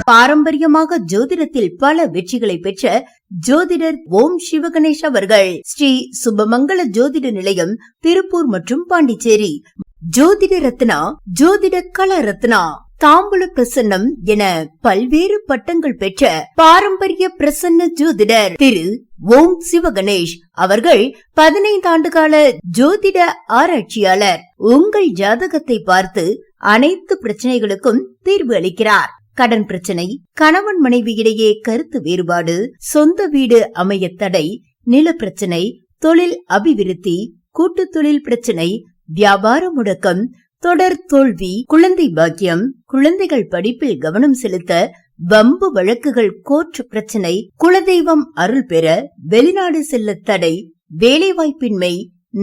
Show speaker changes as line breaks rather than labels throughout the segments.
பாரம்பரியமாக ஜோதிடத்தில் பல வெற்றிகளை பெற்ற ஜோதிடர் ஓம் சிவகணேஷ் அவர்கள் ஸ்ரீ சுபமங்கல ஜோதிட நிலையம், திருப்பூர் மற்றும் பாண்டிச்சேரி. ஜோதிட ரத்னா, ஜோதிட கல ரத்னா, தாம்பூல பிரசன்னம் என பல்வேறு பட்டங்கள் பெற்ற பாரம்பரிய பிரசன்ன ஜோதிடர் திரு ஓம் சிவகணேஷ் அவர்கள் 15 ஆண்டுகால ஜோதிட ஆராய்ச்சியாளர். உங்கள் ஜாதகத்தை பார்த்து அனைத்து பிரச்சனைகளுக்கும் தீர்வு அளிக்கிறார். கடன் பிரச்சனை, கணவன் மனைவி இடையே கருத்து வேறுபாடு, சொந்த வீடு அமைய தடை, நில பிரச்சனை, தொழில் அபிவிருத்தி, கூட்டு தொழில் பிரச்சனை, வியாபார முடக்கம், தொடர் தோல்வி, குழந்தை பாக்கியம், குழந்தைகள் படிப்பில் கவனம் செலுத்த, வம்பு வழக்குகள், கோர்ட் பிரச்சனை, குலதெய்வம் அருள் பெற, வெளிநாடு செல்ல தடை, வேலைவாய்ப்பின்மை,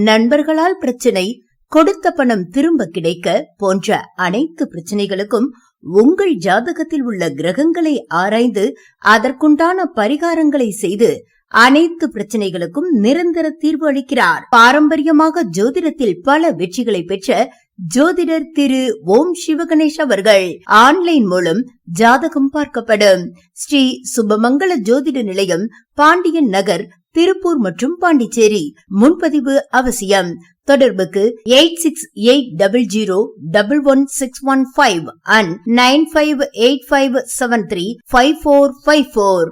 நண்பர்களால் பிரச்சனை, கொடுத்த பணம் திரும்ப கிடைக்க போன்ற அனைத்து பிரச்சனைகளுக்கும் உங்கள் ஜாதகத்தில் உள்ள கிரகங்களை ஆராய்ந்து அதற்குண்டான பரிகாரங்களை செய்து அனைத்து பிரச்சனைகளுக்கும் நிரந்தர தீர்வு அளிக்கிறார். பாரம்பரியமாக ஜோதிடத்தில் பல வெற்றிகளை பெற்ற ஜோதிடர் திரு ஓம் சிவகணேஷ் அவர்கள் ஆன்லைன் மூலம் ஜாதகம் பார்க்கப்படும். ஸ்ரீ சுபமங்கல ஜோதிட நிலையம், பாண்டியன் நகர், திருப்பூர் மற்றும் பாண்டிச்சேரி. முன்பதிவு அவசியம். தொடர்புக்கு 8680011615 and 9585735454.